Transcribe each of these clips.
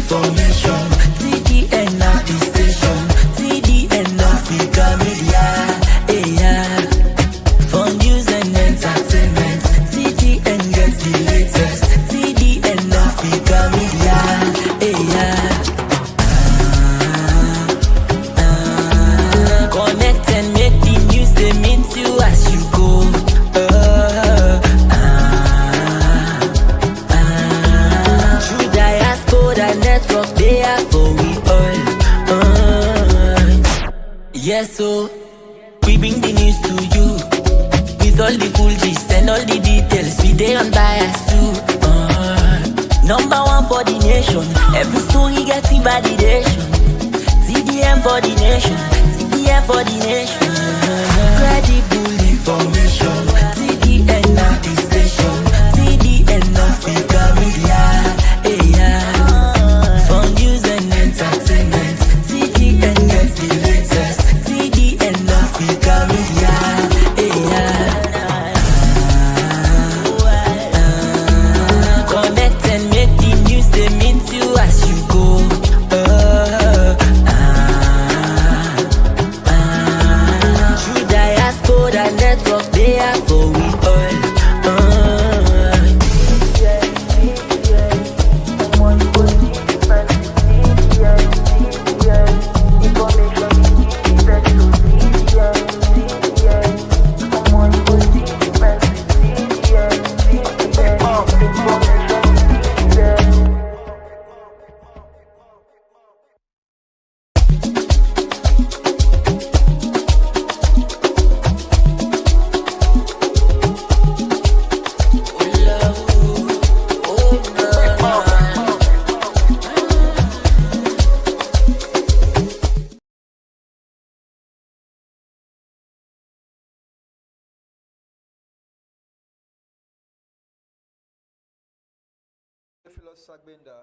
information. TDN at the station. TDN Africa Media. For news and entertainment. TDN gets the latest. TDN Africa Media. Connect and make the news they mean to as you go. Through Diaspora Network, they are for we all. Yes, so we bring the news to you with all the full gist and all the details. We dey unbiased too. Number one for the nation. Every story gets validation. TDN for the nation. TDN for the nation. Credible information. TDN at the station. TDN Africa Media. For news and entertainment. TDN gets the latest. TDN Africa Media. Connect and make the news they mean to as you go. Through Diaspora Network, they are for we all. Theophilius Gbenda.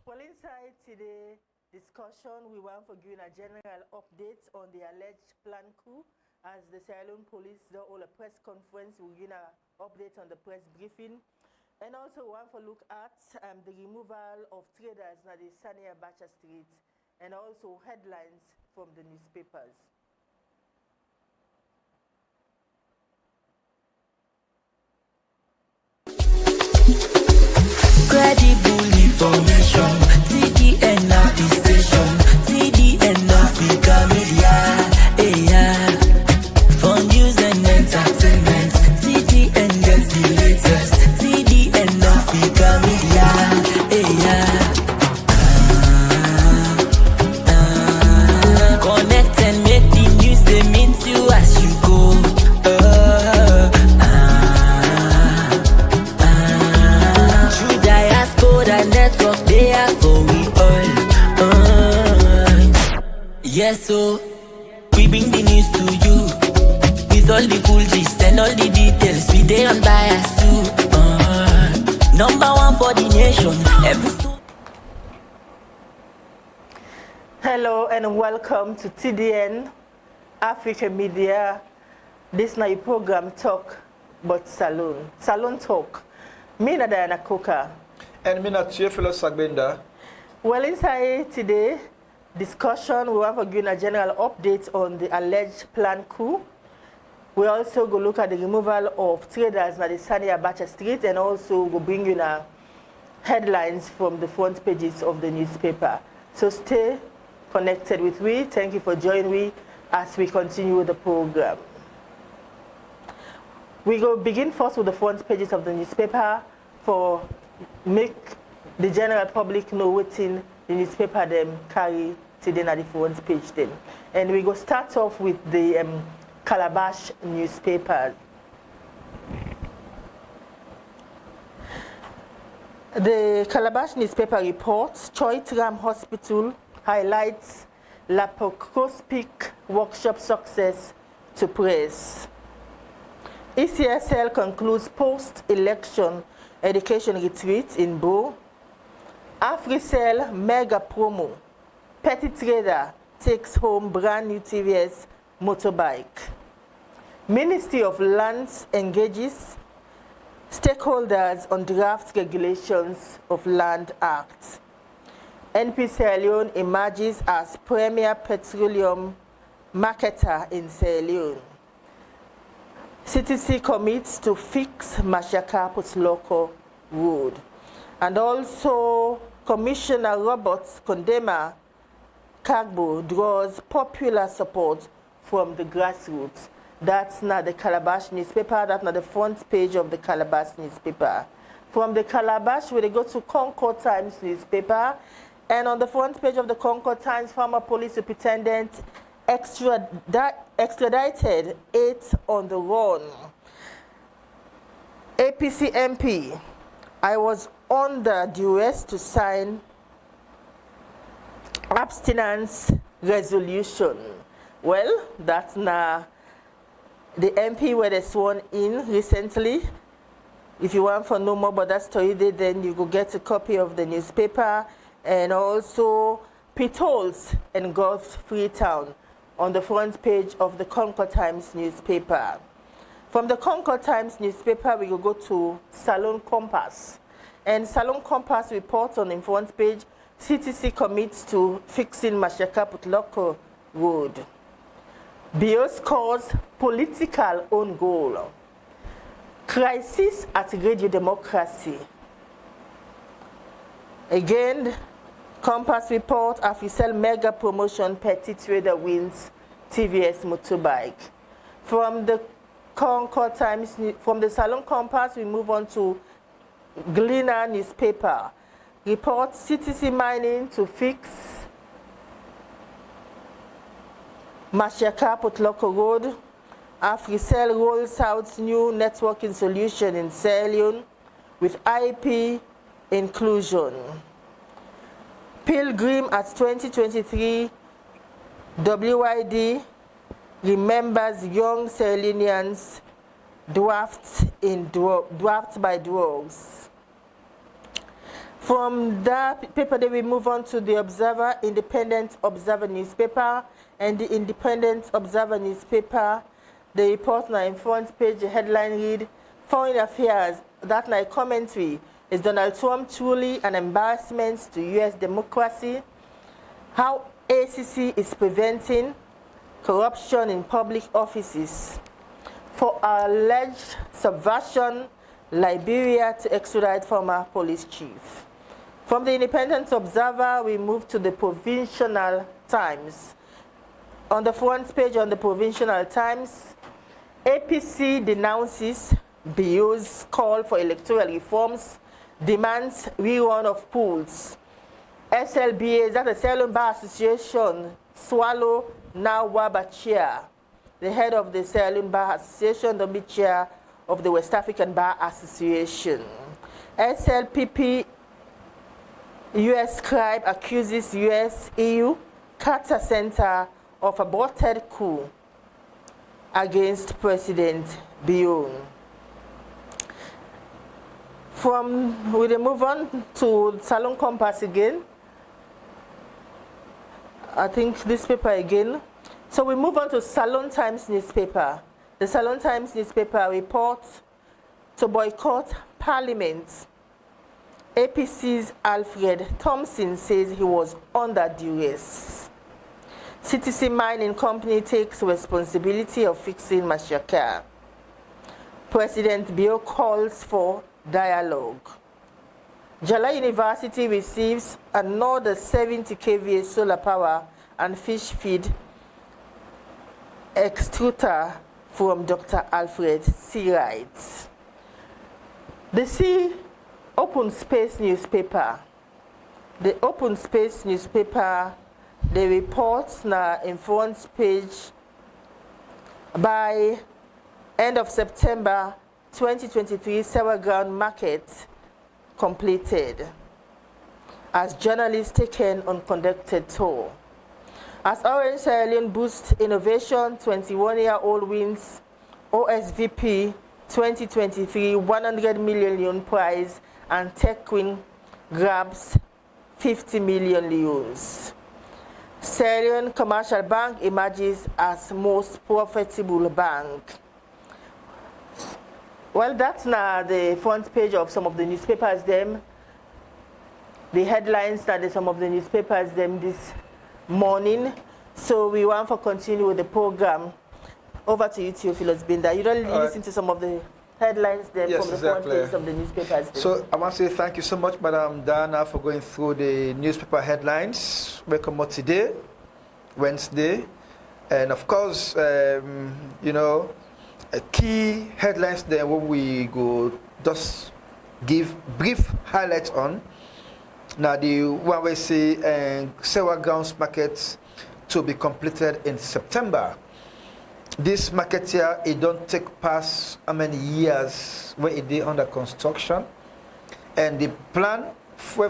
Well, inside today's discussion, we want to give a general update on the alleged planned coup. As the Sierra Leone police do all a press conference, we'll give an update on the press briefing. And also we want to look at the removal of traders at the Sahr Street, and also headlines from the newspapers. Credible information. TDN at the station. TDN Africa Media. For news and entertainment. TDN gets the latest. TDN Africa Media. Connect and make the news they mean to as you go. Network, they are for we all. Yes, so we bring the news to you with all the full gist and all the details. We dey unbiased too. Number one for the nation. Hello and welcome to TDN Africa Media. This na your program Talk but Salone. Salone Talk. Me na Diana Coca. And me not Theophilius Gbenda. Well, inside today discussion, we want to give a general update on the alleged planned coup. We also go look at the removal of traders at the Sahr Street, and also go bring you headlines from the front pages of the newspaper. So stay connected with me. Thank you for joining me as we continue the program. We go begin first with the front pages of the newspaper for make the general public know what in the newspaper them carry today at the front page then. And we go start off with the Calabash newspaper. The Calabash newspaper reports Choitram Hospital highlights laparoscopic workshop success to press. ECSL concludes post-election education retreat in Bo. AfriCell mega promo. Petty trader takes home brand new TVS motorbike. Ministry of Lands engages stakeholders on draft regulations of Land Act. NP Sierra Leone emerges as premier petroleum marketer in Sierra Leone. CTC commits to fix Mashaka Putloko Road. And also, Commissioner Robert Kondema Kagbo draws popular support from the grassroots. That's not the Calabash newspaper, that's not the front page of the Calabash newspaper. From the Calabash, we go to Concord Times newspaper, and on the front page of the Concord Times, former police superintendent extradited 8 on the run. APC MP, I was under duress to sign abstinence resolution. Well, that's now the MP where they sworn in recently. If you want to know more about that story, then you go get a copy of the newspaper, and also Pitolls and Gulf Freetown on the front page of the Concord Times newspaper. From the Concord Times newspaper, we will go to SALONE Compass. And SALONE Compass reports on the front page, CTC commits to fixing Mashaka Putloko Road. BIOS calls political own goal. Crisis at Radio Democracy. Again, Compass report, Afisel mega promotion, petty trader wins TVS motorbike. From the Concord Times, from the SALONE Compass, we move on to Gbenda newspaper. Report CTC mining to fix Mashaka Putloko Road. Afisel rolls out new networking solution in Sierra Leone with IP inclusion. Pilgrim at 2023 WID remembers young Sierra Leoneans dwarfed by drugs. From that paper, then we move on to the Observer, Independent Observer newspaper, and the Independent Observer newspaper. The report now in front page, the headline read, Foreign Affairs, that night commentary, is Donald Trump truly an embarrassment to U.S. democracy? How ACC is preventing corruption in public offices. For alleged subversion, Liberia to extradite former police chief. From the Independent Observer, we move to the Provincial Times. On the front page on the Provincial Times, APC denounces BIO's call for electoral reforms, demands rerun of polls. SLBA, that's the Sierra Leone Bar Association, swallow now Waba chair. The head of the Sierra Leone Bar Association, the mid chair of the West African Bar Association. SLPP, US scribe accuses US EU Carter Center of aborted coup against President Bion. We move on to SALONE Compass again. I think this paper again. So we move on to SALONE Times newspaper. The SALONE Times newspaper reports to boycott Parliament. APC's Alfred Thompson says he was under duress. CTC Mining Company takes responsibility of fixing Mashaka. President Bio calls for dialogue. Jala University receives another 70 kVA solar power and fish feed extruder from Dr. Alfred C. Wright. The C Open Space newspaper. The Open Space newspaper, the reports now in front page by end of September 2023, Sahr ground market completed as journalists taken on conducted tour. As Orange Sierra Leone boosts innovation, 21-year-old wins OSVP 2023 100 million prize, and Tech Queen grabs 50 million leons. Sierra Leone Commercial Bank emerges as most profitable bank. Well, that's now the front page of some of the newspapers. Them the headlines that some of the newspapers them this morning. So we want to continue with the program. Over to you, Theophilius Gbenda. You don't listen to some of the headlines then from the front page of the newspapers. Then. So I want to say thank you so much, Madam Dana, for going through the newspaper headlines. Welcome today, Wednesday. And of course, you know, key headlines there when we go just give brief highlights on. Now the one we see Sahr grounds market to be completed in September. This market here, it don't take past how many years when it is under construction, and the plan for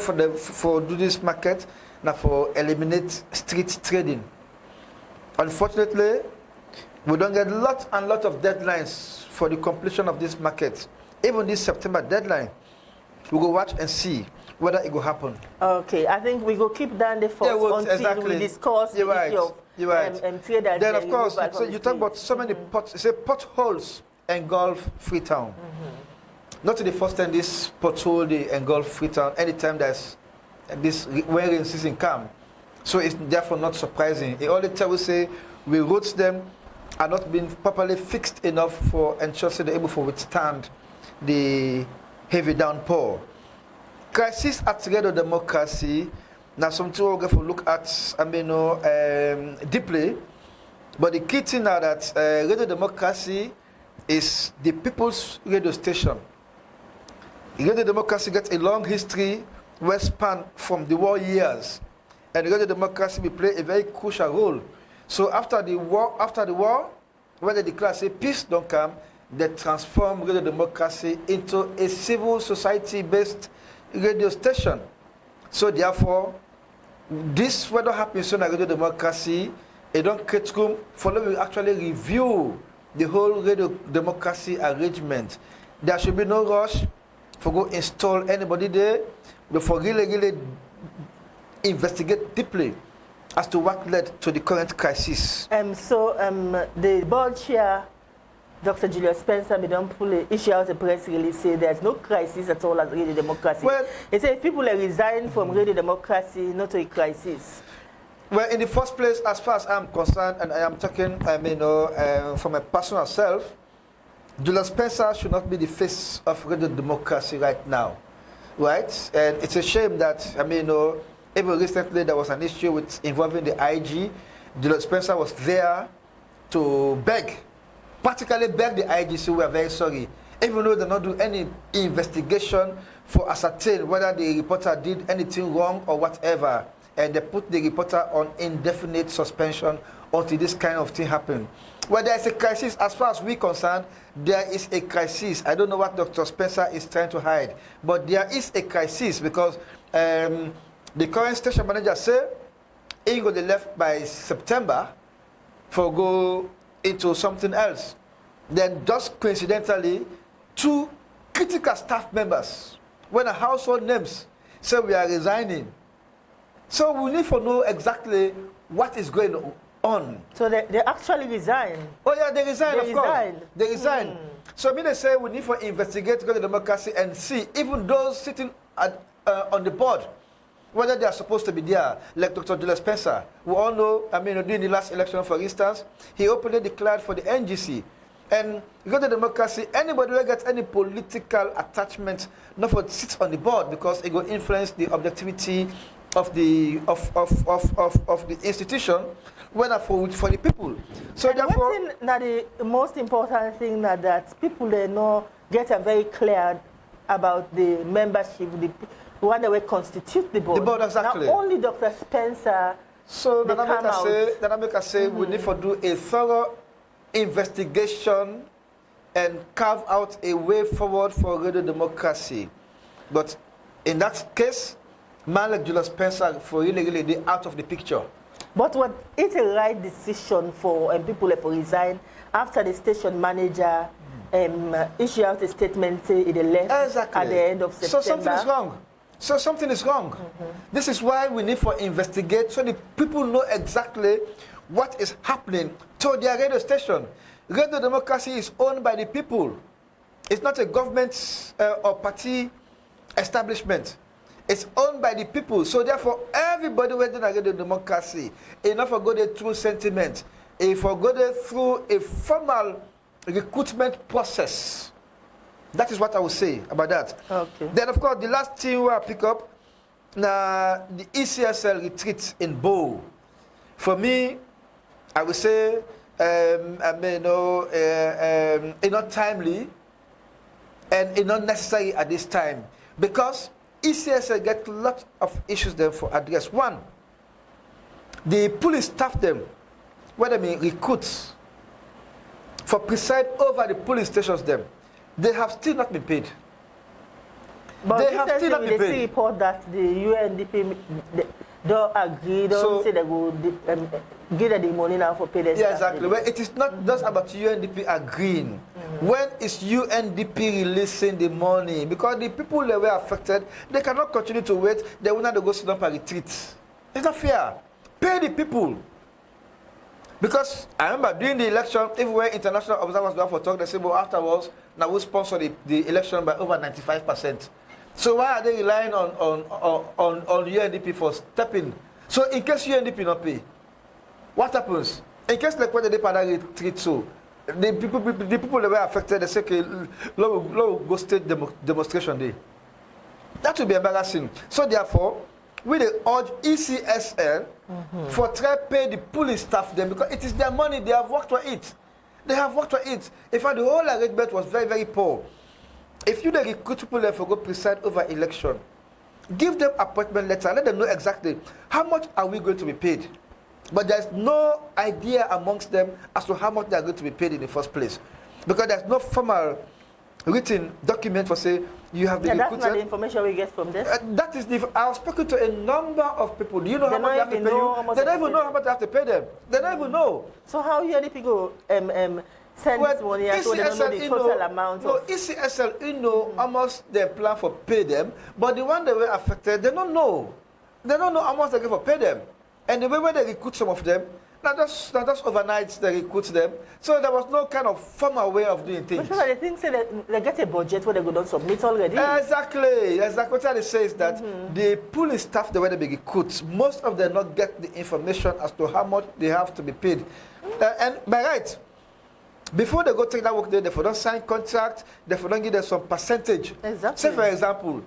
do this market now for eliminate street trading. Unfortunately, we don't get lot and lot of deadlines for the completion of this market. Even this September deadline, we go watch and see whether it will happen. Okay, I think we go keep down the force until we discuss the issue of traders. Then of course, so you talk about so many potholes engulf Freetown. Not the first time this pothole they engulf Freetown. Anytime there's this rain season come, so it's therefore not surprising. It all the time we say we roads them are not being properly fixed enough for ensure they're able to withstand the heavy downpour. Crisis at radio democracy. Now, something we're going to look at, deeply. But the key thing now that radio democracy is the people's radio station. Radio democracy gets a long history, well span from the war years, and radio democracy will play a very crucial role. So after the war, when they declare say peace don't come, they transform radio democracy into a civil society-based radio station. So therefore, this what happens in radio democracy, it don't create room for them to actually review the whole radio democracy arrangement. There should be no rush for go install anybody there, but for really investigate deeply as to what led to the current crisis. The board chair, Dr. Julius Spencer, issue out a press release say there's no crisis at all at Radio Democracy. Well, he said people are resigning from Radio Democracy, not a crisis. Well, in the first place, as far as I'm concerned, and I am talking, from a personal self, Julius Spencer should not be the face of Radio Democracy right now, right? And it's a shame that, even recently there was an issue involving the IG. Julius Spencer was there to practically beg the IG, so we are very sorry. Even though they not do any investigation for ascertain whether the reporter did anything wrong or whatever, and they put the reporter on indefinite suspension until this kind of thing happen. Well, there is a crisis, as far as we're concerned, there is a crisis. I don't know what Dr. Spencer is trying to hide, but there is a crisis because the current station manager said he will be left by September for go into something else. Then just coincidentally, 2 critical staff members, when a household names, say we are resigning. So we need to know exactly what is going on. So they actually resign? Oh yeah, they resign, of course. They resign. So they say we need to investigate Radio Democracy and see, even those sitting on the board, whether they are supposed to be there, like Dr. Julius Spencer. We all know, during the last election, for instance, he openly declared for the NGC. And Radio Democracy, anybody who gets any political attachment, not for sits on the board because it will influence the objectivity of the institution, whether for the people. So and therefore, the most important thing that people they know get very clear about the membership, the one that will constitute the board. The board, exactly. Now only Dr. Spencer. So Dynamica say we need to do a thorough investigation and carve out a way forward for Radio Democracy. But in that case, man like Julius Spencer for really out of the picture. But what it's a right decision for people to resign after the station manager issue out a statement say it left at the end of September. So something is wrong. So something is wrong. This is why we need to investigate so the people know exactly what is happening to their radio station. Radio Democracy is owned by the people. It's not a government or party establishment. It's owned by the people. So therefore, everybody waiting against the democracy, enough for go through sentiment, if we go through a formal recruitment process. That is what I would say about that. Okay. Then, of course, the last thing we pick up, now the ECSL retreat in Bo. For me, I would say, it's not timely and it's not necessary at this time, because ECSL get lots of issues there for address. One, the police staff them, what I mean recruits, for preside over the police stations them, they have still not been paid. But they have still not been paid. They report that the UNDP don't agree, don't say they will give them the money now for pay their Yeah, exactly. Well, it is not just about UNDP agreeing. When is UNDP releasing the money? Because the people that were affected, they cannot continue to wait. They will not go sit down and retreat. It's not fair. Pay the people. Because I remember during the election, even when international observers go for talk, they say, well, afterwards, now we sponsor the election by over 95%. So why are they relying on UNDP for stepping? So in case UNDP not pay, what happens? In case like when they retreat, so the people that were affected, they say, okay, go state demonstration day. That will be embarrassing. So therefore, we urge ECSL for try pay the police staff them, because it is their money, they have worked for it. They have worked for it. In fact, the whole arrangement was very, very poor. If you recruit people there for go preside over election, give them appointment letter, let them know exactly how much are we going to be paid. But there's no idea amongst them as to how much they are going to be paid in the first place. Because there's no formal written document for say you have been recruited. That's not the information we get from this. That is the. I was speaking to a number of people. Do you know how much they have to pay you? They don't even know how much they have to pay them. They don't even know. So how UNDP go send this money and so they don't know the total amount? No, ECSL, almost they plan for pay them, but the one that were affected, they don't know. They don't know how much they get for pay them. And the way when they recruit some of them, not just overnight they recruit them. So there was no kind of formal way of doing things. But sure, they think say that they get a budget where they go down submit already. Exactly. What they say is that the police staff, the way they be recruits, most of them not get the information as to how much they have to be paid. And by right, before they go take that work there, they don't sign contract, they don't give them some percentage. Exactly. Say for example,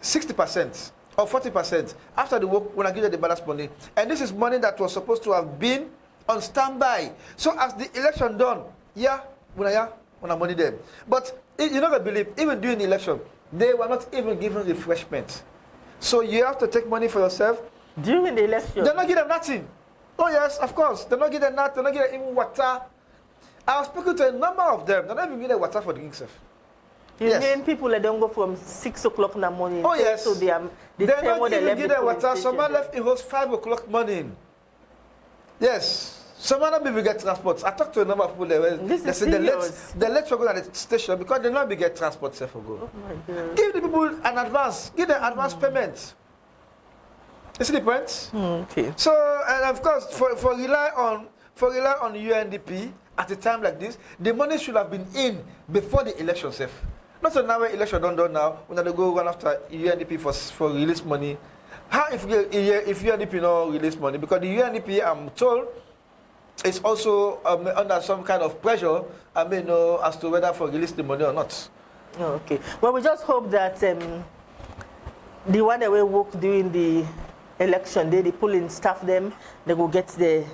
60%. Or 40% after the work when I give them the balance money. And this is money that was supposed to have been on standby. So as the election done, when I money them. But you're not going to believe, even during the election, they were not even given refreshment. So you have to take money for yourself. During the election? They're not giving them nothing. Oh yes, of course. They're not giving them nothing. They're not giving them even water. I was speaking to a number of them. They're not even giving them water for drinking stuff. You mean people that don't go from 6 o'clock in the morning? Oh yes. So they're not even give them water. Someone left in house 5 o'clock morning. Yes. Some other people get transport. I talked to a number of people there. They said they let for go at the station because they not be get transport safe for go. Oh my God. Give the people an advance. Give them advance payment. You see the point? Okay. So and of course for rely on UNDP at a time like this, the money should have been in before the election safe. Not so now when election done now, when they go run after UNDP for release money. How if UNDP no release money? Because the UNDP, I'm told, is also under some kind of pressure, as to whether for release the money or not. Okay. Well, we just hope that the one that will work during the election day, the polling staff them, they will get the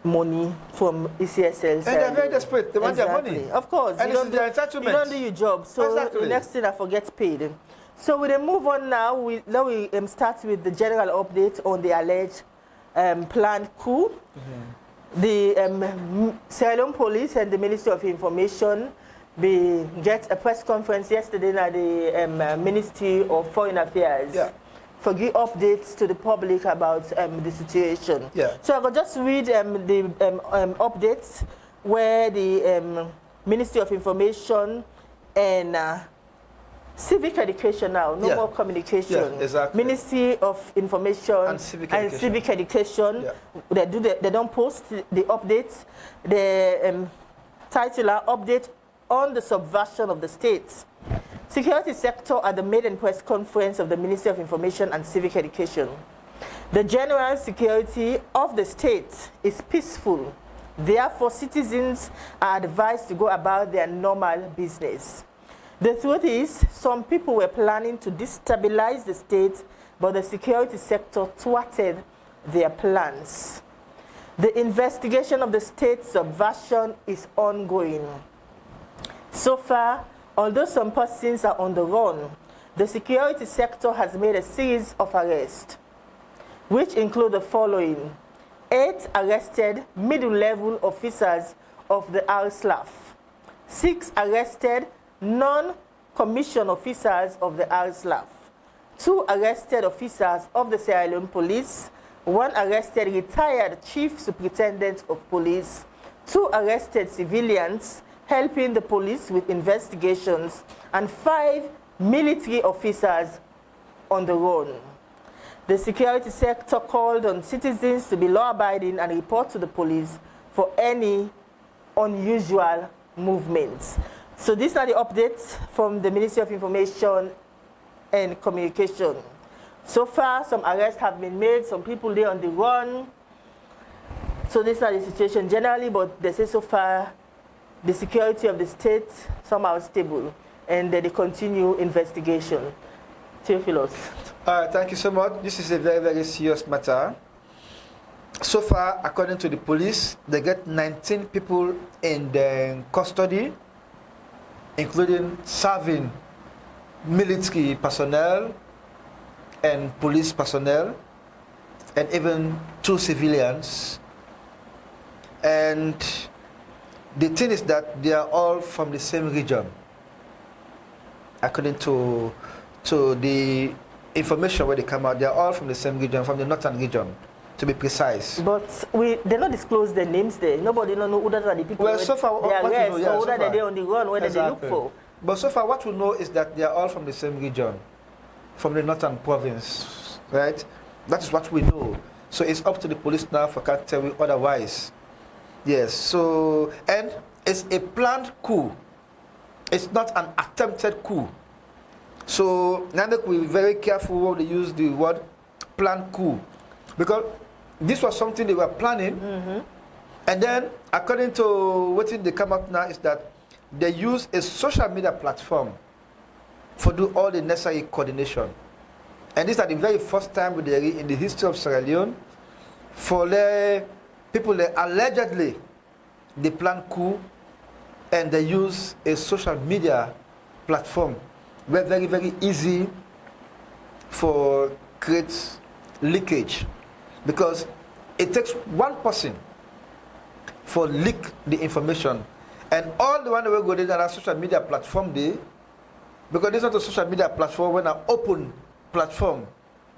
money from ECSL. And they're very desperate. They want their money. Of course. And it's their entitlement. You don't do your job. So the next thing I forget paid. So we then move on now. We start with the general update on the alleged planned coup. The Sierra Leone Police and the Ministry of Information get a press conference yesterday at the Ministry of Foreign Affairs. Yeah. For give updates to the public about the situation. Yeah. So I will just read the updates where the Ministry of Information and civic education now, no more communication. Yeah, exactly. Ministry of Information and civic education. They don't post the updates. The title are update on the subversion of the state. Security sector at the maiden press conference of the Ministry of Information and Civic Education. The general security of the state is peaceful. Therefore, citizens are advised to go about their normal business. The truth is, some people were planning to destabilize the state, but the security sector thwarted their plans. The investigation of the state subversion is ongoing. So far, although some persons are on the run, the security sector has made a series of arrests, which include the following: 8 arrested middle-level officers of the RSLAF, 6 arrested non-commissioned officers of the RSLAF, 2 arrested officers of the Sierra Leone Police, 1 arrested retired chief superintendent of police, 2 arrested civilians helping the police with investigations, and 5 military officers on the run. The security sector called on citizens to be law-abiding and report to the police for any unusual movements. So these are the updates from the Ministry of Information and Communication. So far, some arrests have been made, some people there on the run. So these are the situation generally, but they say so far the security of the state somehow stable, and they continue investigation. Theophilius. Thank you so much. This is a very, very serious matter. So far, according to the police, they get 19 people in their custody, including serving military personnel and police personnel, and even 2 civilians. And the thing is that they are all from the same region, according to the information where they come out. They are all from the same region, from the northern region, to be precise. But they not disclose their names there. Nobody don't know who that are the people. Well, so far, they arrest, know, yeah, or so whether they're on the run, whether they look for. But so far, what we know is that they are all from the same region, from the northern province, right? That is what we know. So it's up to the police now for can't tell you otherwise. Yes. So, and it's a planned coup. It's not an attempted coup. So now that we're very careful when they use the word planned coup, because this was something they were planning, and then according to what they come up now is that they use a social media platform for do all the necessary coordination. And this is the very first time in the history of Sierra Leone for the people that allegedly they plan coup, and they use a social media platform where very, very easy for create leakage, because it takes one person for leak the information, and all the one that will go there on social media platform there, because this is not a social media platform, when an open platform,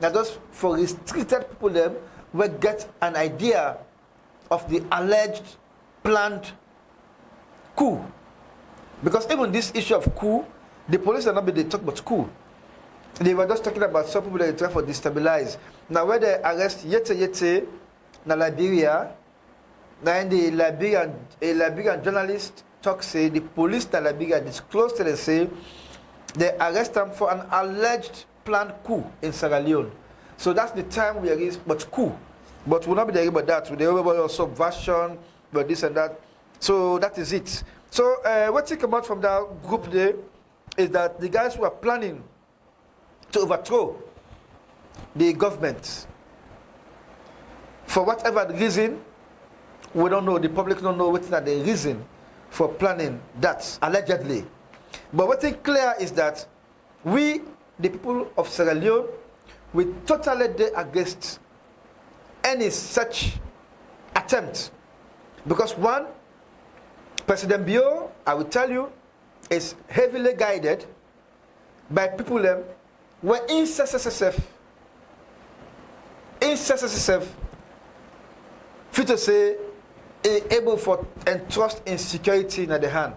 now just for restricted people them will get an idea of the alleged planned coup. Because even this issue of coup, the police are not they talk about coup. They were just talking about some people that they try to destabilize. Now when they arrest Yete Yete in Liberia, now the Liberian journalist talk say the police in Liberia disclosed to them say they arrest them for an alleged planned coup in Sierra Leone. So that's the time we are but coup. But we'll not be there about that. We'll be about subversion, but this and that. So that is it. So what you come out from that group there is that the guys who are planning to overthrow the government, for whatever reason, we don't know, the public don't know what is the reason for planning that, allegedly. But what is clear is that we, the people of Sierra Leone, we totally against any such attempt. Because one, President Bio, I will tell you, is heavily guided by people them were in SSSF, fit to say, able for entrust in security in the hand.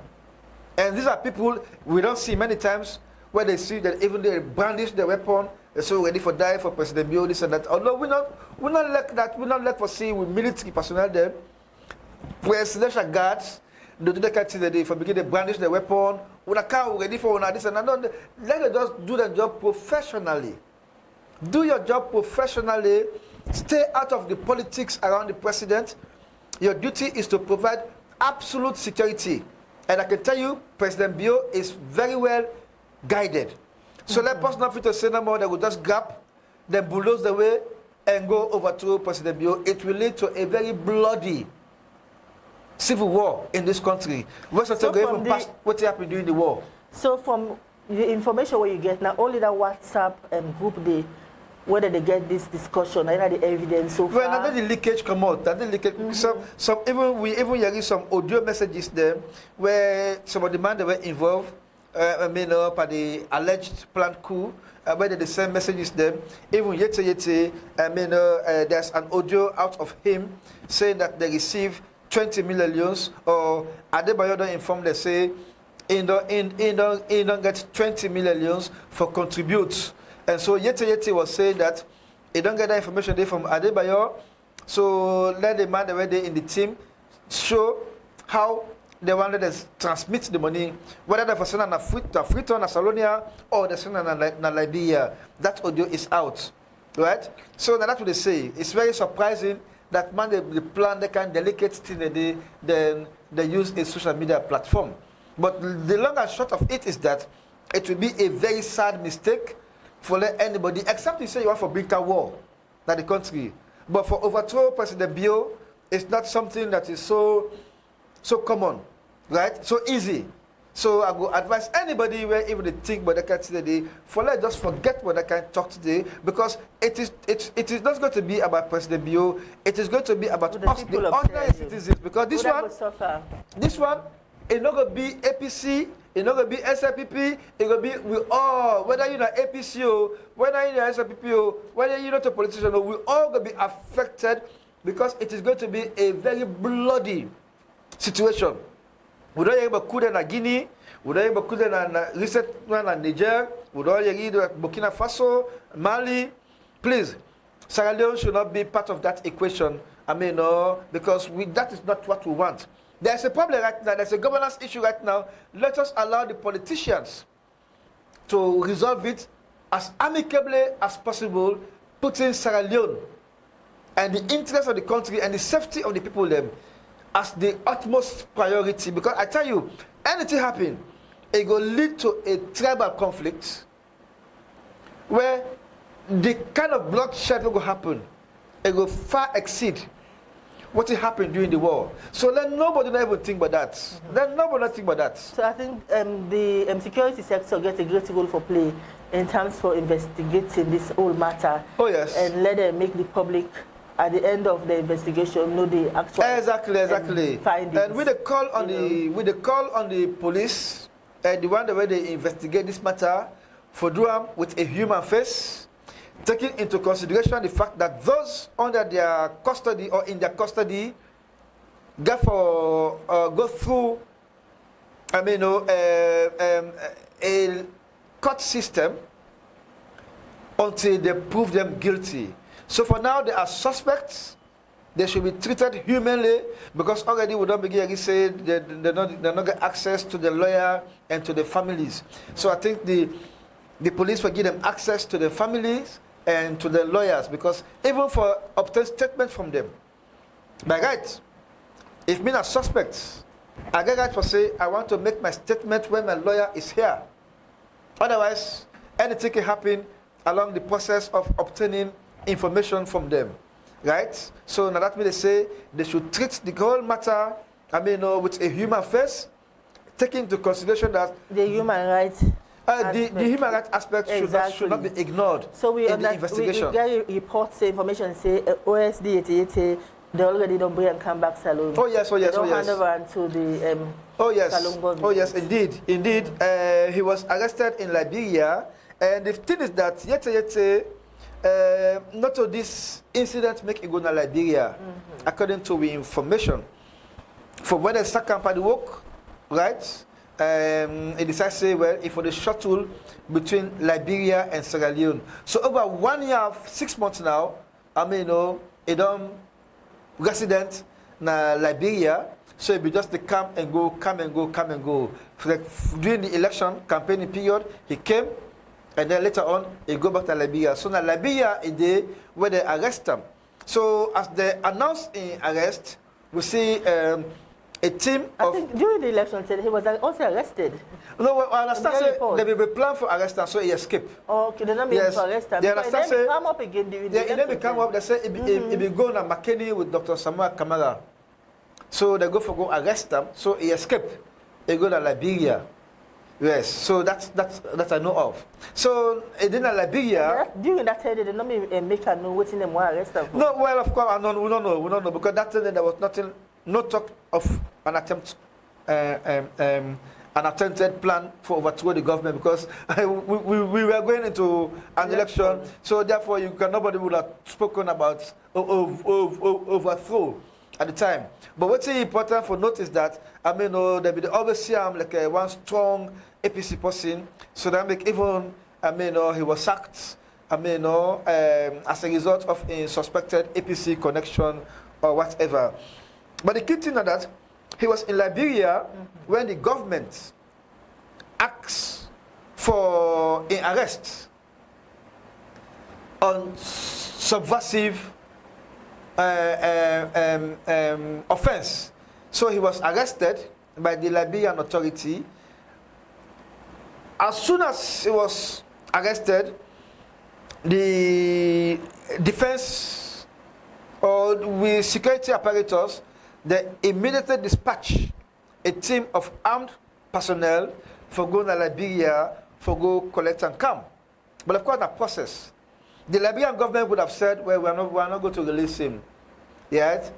And these are people we don't see many times where they see that even they brandish their weapon, they're so ready for die for President Bio, this and that. Although we not let that, we not let for see with military personnel there, where celestial guards, they do the kind of thing that they for begin to brandish their weapon una car ready for una this and that. No, let them just do the job professionally. Do your job professionally. Stay out of the politics around the president. Your duty is to provide absolute security. And I can tell you, President Bio is very well guided. So let us not fit to say no more. They will just grab, then bulldoze the way, and go overthrow President Bio. It will lead to a very bloody civil war in this country. West Africa even past what happened during the war. So from the information where you get now, only that WhatsApp group, whether they get this discussion, either the evidence so far. Well, the leakage come out. The leakage, some we even hear some audio messages there where some of the men that were involved, by the alleged planned coup, whether they send messages them. Even Yete Yete, there's an audio out of him saying that they receive 20 million, or Adebayo don't inform they say he don't get 20 million for contribute. And so Yete Yete was saying that he don't get that information there from Adebayo. So let the man already in the team show how they wanted to transmit the money, whether the person on a Freetown, a SALONE, or the person in Liberia. That audio is out, right? So that's what they say. It's very surprising that man they plan they can delicate thing they use a social media platform. But the long and short of it is that it will be a very sad mistake for anybody, except you say you want for big war in the country. But for overthrow President Bio, it's not something that is so common, right? So easy. So I would advise anybody where even they think what they can today, for let's just forget what they can talk today, because it is not going to be about President Bio. It is going to be about us, the ordinary citizens. Because this one, it's not going to be APC. It's not going to be SLPP, it's going to be we all, whether you're an APC or whether you're an SLPP or whether you're not a politician, we all going to be affected, because it is going to be a very bloody situation. We don't hear about coup in Guinea, we don't hear about coup in recent one in Niger, we don't hear about Burkina Faso, Mali. Please, Sierra Leone should not be part of that equation. Because that is not what we want. There's a problem right now. There's a governance issue right now. Let us allow the politicians to resolve it as amicably as possible, putting Sierra Leone and the interest of the country and the safety of the people them as the utmost priority. Because I tell you, anything happen, it will lead to a tribal conflict where the kind of bloodshed will happen, it will far exceed what happened during the war. So let nobody ever think about that. Let nobody think about that. So I think the security sector gets a great role for play in terms for investigating this whole matter. Oh yes. And let them make the public at the end of the investigation know the actual exactly findings. And with the call on the police, the one where they investigate this matter, for do with a human face, taking into consideration the fact that those under their custody or in their custody go through a court system until they prove them guilty. So for now they are suspects. They should be treated humanly, because already we don't begin to say they not get access to the lawyer and to the families. So I think the police will give them access to the families and to the lawyers, because even for obtain statement from them. By right, if me a suspect, I get right for say I want to make my statement when my lawyer is here. Otherwise, anything can happen along the process of obtaining information from them. Right? So now that means they say they should treat the whole matter, with a human face, taking into consideration that the human rights. The human rights aspect should not be ignored. So we in the investigation. We get reports, information say OSD Yete Yete, they already don't bring and come back SALONE. Oh yes, they don't hand over to the SALONE government. Oh yes, indeed. He was arrested in Liberia, and the thing is that Yete Yete, not to this incident make it go to Liberia, according to the information. For when the second company work, right? He decided to say, well, if for the shuttle between Liberia and Sierra Leone. So over 1 year, 6 months now, he done resident in Liberia. So it be just the come and go, come and go, come and go. Like during the election campaigning period, he came, and then later on, he go back to Liberia. So now Liberia is the where they arrest him. So as they announced in arrest, we see a team I think during the election, he was also arrested. No, well, I understand. Say, they will plan for arrest him, so he escaped. Oh, okay, they don't mean to arrest him. They understand. Say, come up again during the election. Then they come up. They say he be going to McKinney with Dr. Samuel Kamara. So they go arrest him. So he escaped. He go to Liberia. Yes. So that's I know of. So in Liberia. During that time, they did not make a know waiting them want arrest him. No, well, of course, we don't know because that time there was nothing, no talk of an attempt, an attempted plan for overthrow the government because we were going into an election. So therefore, nobody would have spoken about overthrow at the time. But what's important for notice that they always see him like one strong APC person. So that make even he was sacked. As a result of a suspected APC connection or whatever. But the key thing is that he was in Liberia when the government asked for an arrest on subversive offense. So he was arrested by the Liberian authority. As soon as he was arrested, the defense or with security apparatus, they immediately dispatch a team of armed personnel for go to Liberia for go collect and come. But of course, the process, the Liberian government would have said, well, we are not going to release him. Yet,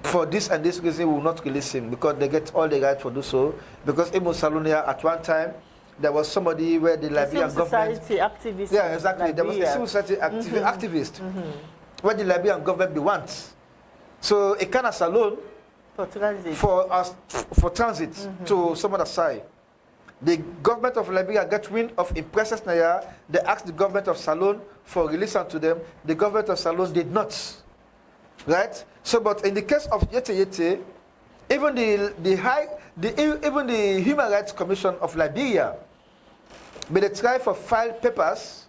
for this and this reason, we will not release him because they get all the right to do so. Because in SALONE at one time, there was somebody where the Liberian government... Society activist. Yeah, exactly. There was a civil society activist where the Liberian government wants. So a kind of SALONE for transit to some other side. The government of Liberia got wind of impresses Naya. They asked the government of SALONE for release to them. The government of SALONE did not. Right? So, but in the case of Yete Yete, even the Human Rights Commission of Liberia, but they try for file papers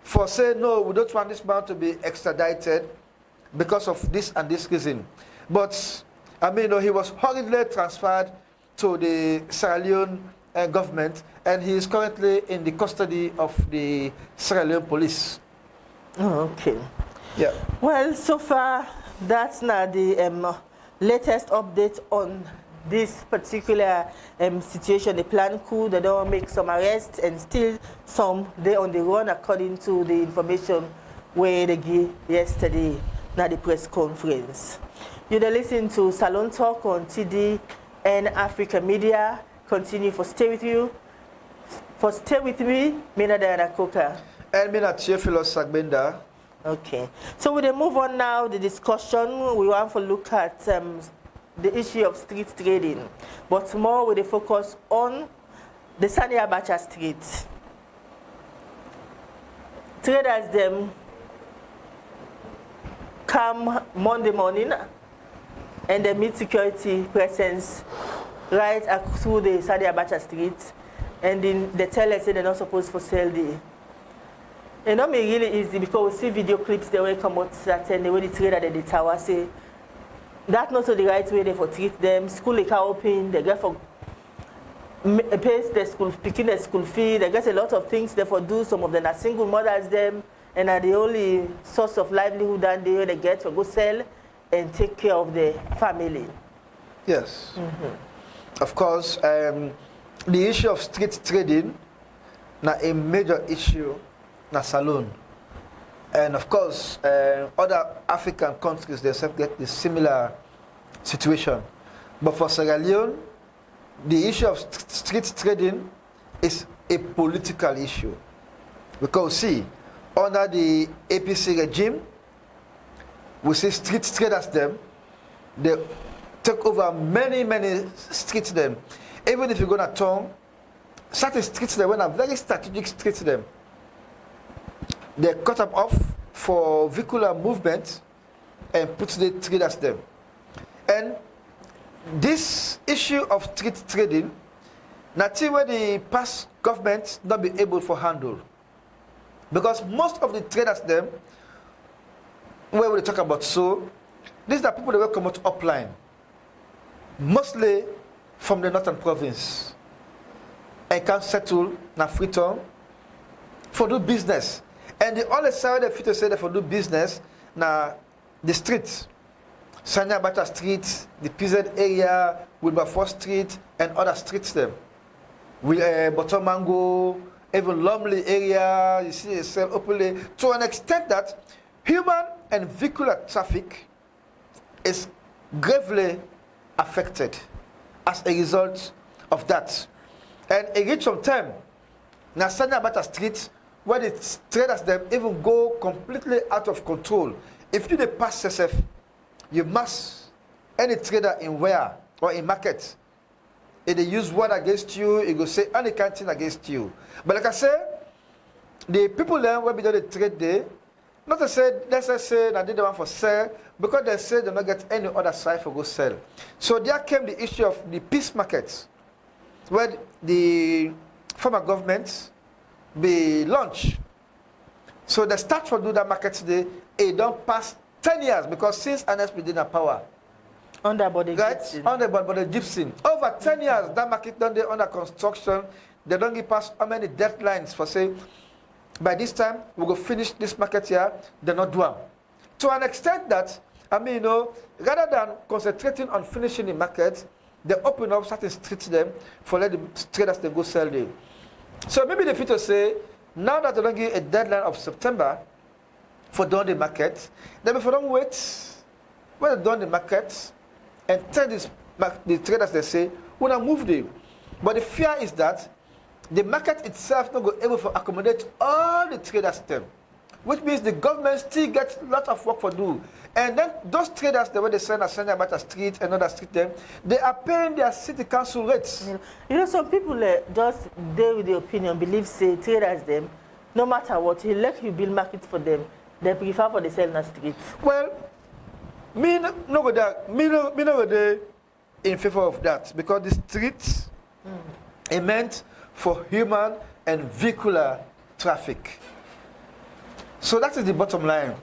for say no, we don't want this man to be extradited because of this and this reason. But he was hurriedly transferred to the Sierra Leone government, and he is currently in the custody of the Sierra Leone police. Oh, okay. Yeah. Well, so far that's not the latest update on this particular situation. The plan coup, they don't make some arrests, and still some they on the run according to the information where they gave yesterday at the press conference. You listen to Salon Talk on TDN Africa Media. Continue for stay with you. For stay with me, Mina Diana Coca. And Mina Theophilius Gbenda. Okay. So we move on now, the discussion. We want to look at the issue of street trading, but more with a focus on the Sani Abacha street. Traders them come Monday morning and they meet security presence right through the Sani Abacha street, and then they tell us they're not supposed to sell the. It not be really easy because we see video clips they will come out that and the way the trader at the tower say that's not the right way they for treat them. School they can open, they get for pay the school, picking the school fee, they get a lot of things they for do. Some of them are single mothers them and are the only source of livelihood and they get to go sell and take care of the family. Yes. Of course, the issue of street trading now a major issue na SALONE. And of course, other African countries, they get a similar situation. But for Sierra Leone, the issue of street trading is a political issue. Because see, under the APC regime, we see street traders them, they take over many streets them. Even if you go to town, certain streets them, when a very strategic streets them, they cut them off for vehicular movement and put the traders them. And this issue of street trading, nothing where the past government not be able to handle. Because most of the traders them, where we talk about these are people that will come out upline. Mostly from the northern province. And can settle na Freetown for do business. And the only side of Freetown say that for do business na the streets. Sanya Bata Street, the PZ area, Wilberforce Street, and other streets them. Botomango, even Lumley area, you see ECSL openly, to an extent that human and vehicular traffic is gravely affected as a result of that. And it reached some time, now Sanya Bata Street, where the traders them even go completely out of control. If you pass SF, you must, any trader in where or in market, if they use word against you, it will say any kind of thing against you. But like I say, the people there will be doing the trade day, not to say, let's say that they don't want for sell, because they say they don't get any other side for go sell. So there came the issue of the peace markets, where the former governments be launched. So they start to do that market today, it don't pass 10 years, because since NSP did have power. Under body gypsy. Under body gypsy. Over 10 years, that market done there under construction. They don't give us how many deadlines for say, by this time, we will finish this market here, they're not doing. To an extent that, I mean, rather than concentrating on finishing the market, they open up certain streets them for let the traders they go sell them. So maybe the future say, now that they don't give a deadline of September for doing the market, then if they don't wait, when they done the market, and tell the traders they say, we're not move them. But the fear is that the market itself not go able to accommodate all the traders them, which means the government still gets a lot of work for do. And then those traders, the way they send us sending about a street and other street them, they are paying their city council rates. You know, some people just deal with the opinion, believe say traders them, no matter what, you let you build market for them, they prefer for the sell in the streets. Well, me no go there in favor of that, because the streets are meant for human and vehicular traffic. So that is the bottom line.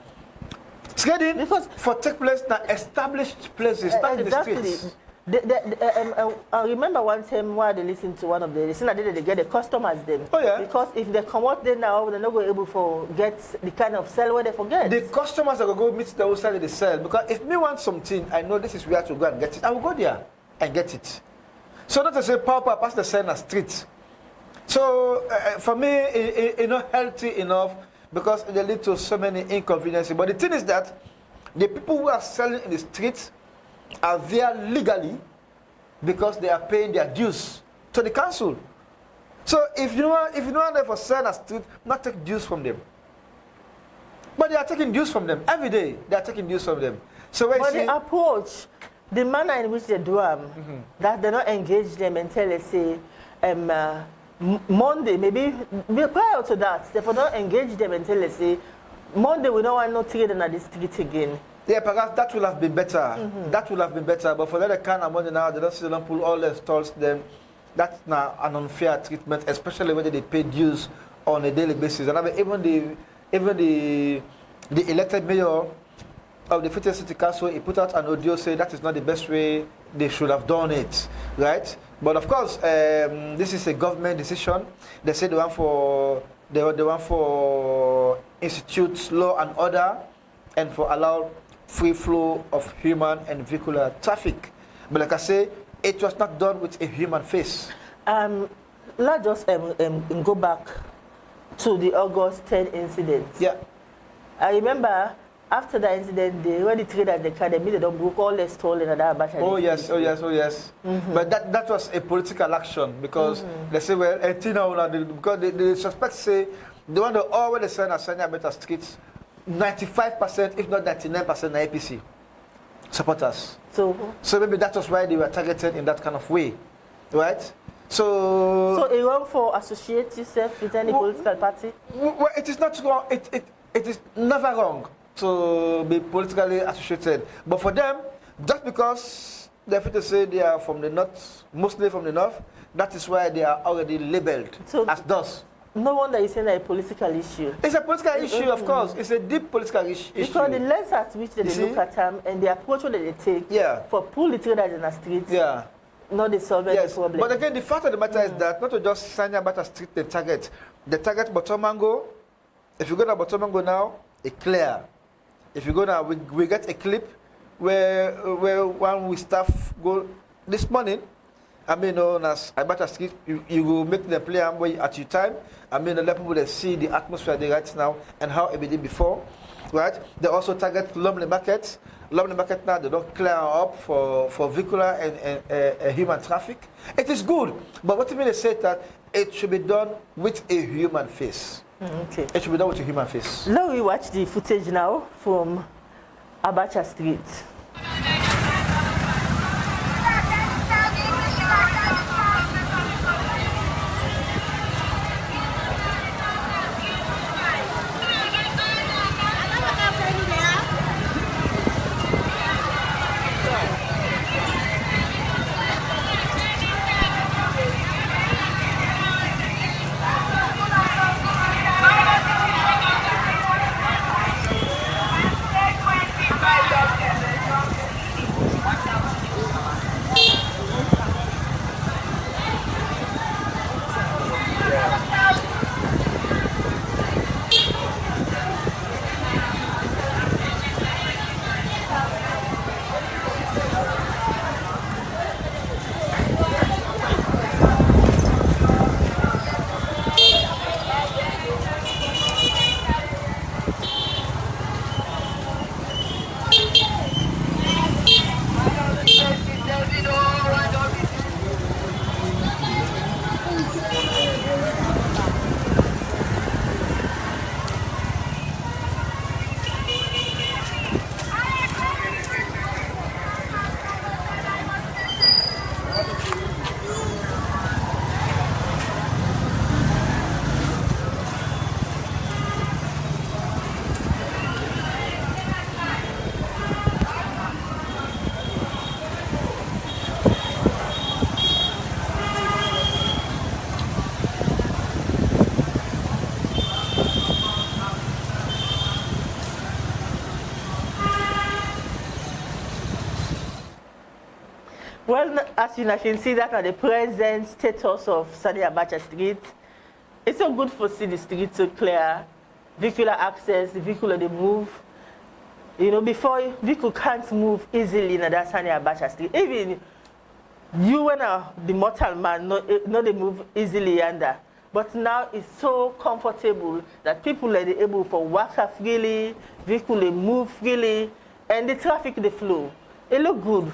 Trading because for take place in established places, not exactly. in the streets. I remember one time while they listened to one of the listeners, they get the customers them. Oh yeah. Because if they come out there now, they're not going to be able to get the kind of sell where they forget. The customers are going to go meet the outside they sell, because if me want something, I know this is where to go and get it. I will go there and get it. So not to say power pass the sell in the street. So for me, it's not healthy enough, because it leads to so many inconveniences. But the thing is that the people who are selling in the streets are there legally because they are paying their dues to the council. So if you want them for sell a street, not take dues from them. But they are taking dues from them every day. They are taking dues from them. So when the approach, the manner in which they do that they don't engage them until they say Monday, maybe prior to that, they don't engage them until they say Monday we don't want no trading at the street again. Yeah, perhaps that will have been better. That will have been better. But for that kind of money now, they don't pull all the stalls them. That's now an unfair treatment, especially when they pay dues on a daily basis. And I mean, even the elected mayor of the Freetown City Council, he put out an audio saying that is not the best way they should have done it, right? But of course, this is a government decision. They say they want for institute law and order, and for allow free flow of human and vehicular traffic. But like I say, it was not done with a human face. Let's just go back to the August 10 incident. Yeah. I remember after that incident, when the traders they don't book all the stolen and that battery. Oh yes. But that was a political action, because they say, well, because the suspects say they want to always send a Sanya Beta streets. 95%, if not 99%, are APC supporters. So maybe that was why they were targeted in that kind of way, right? So it's wrong for associate yourself with any political party? Well, it is not wrong. It is never wrong to be politically associated. But for them, just because they're free to say they are from the north, mostly from the north. That is why they are already labeled as those. No wonder you say that a political issue. It's a political issue, of course. It's a deep political issue. Because the lens at which they look at them and the approach that they take for pull the traders in the streets, not they solve any problem. But again, the fact of the matter is that not to just sign about a street the target. The target Botomango, if you go to Botomango now, it's clear. If you go now, we get a clip where one we staff go this morning. I mean, known as Abata Street, you will make the play at your time. I mean, let people they see the atmosphere they right now and how it did before, right? They also target Lumley markets. Lumley market now they don't clear up for vehicular and human traffic. It is good, but what I mean is say that it should be done with a human face. Okay. It should be done with a human face. Now we watch the footage now from Abacha Street. Well, as you can see that at the present status of Sani Abacha Street, it's so good for see the street so clear, vehicular access, the vehicle they move. You know, before vehicle can't move easily in that Sani Abacha Street. Even you and the mortal man, not they move easily under. But now it's so comfortable that people are able to walk freely, vehicle they move freely, and the traffic they flow. It look good.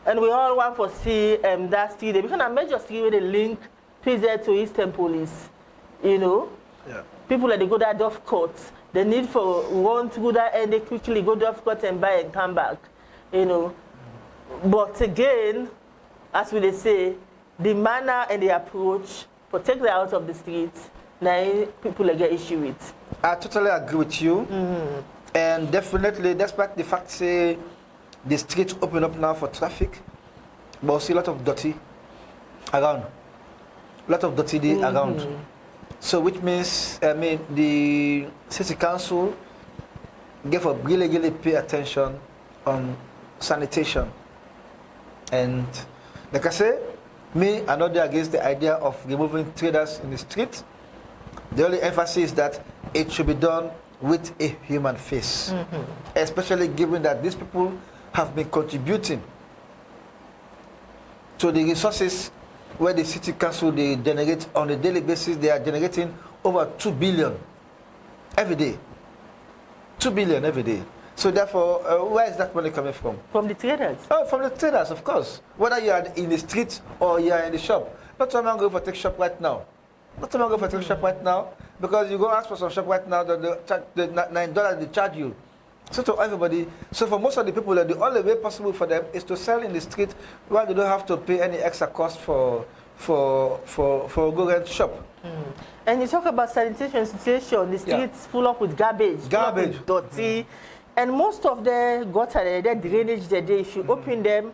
And we all want to see that street. Because a major street where they link PZ to Eastern Police, you know. Yeah. People that they go to Dove Court, they need for one to go there and they quickly go to Dove Court and buy and come back, you know. But again, as we say, the manner and the approach for take them out of the streets, now people get issue with. I totally agree with you. And definitely, despite the fact say the streets open up now for traffic, but we see a lot of dirty around. A lot of dirty around. So which means, I mean, the city council gave a really pay attention on sanitation. And like I say, me, I'm not against the idea of removing traders in the street. The only emphasis is that it should be done with a human face. Especially given that these people have been contributing to the resources where the city council they generate on a daily basis. They are generating over 2 billion every day. 2 billion every day. So therefore, where is that money coming from? From the traders. Oh, from the traders, of course. Whether you are in the street or you are in the shop. Not someone go for take shop right now. Not someone go for take shop right now, because you go ask for some shop right now, the $9 they charge you. So to everybody, so for most of the people, the only way possible for them is to sell in the street where they don't have to pay any extra cost for a go rent shop. And you talk about sanitation situation, the streets full up with garbage, dirty, and most of the gutter, the drainage, if you open them,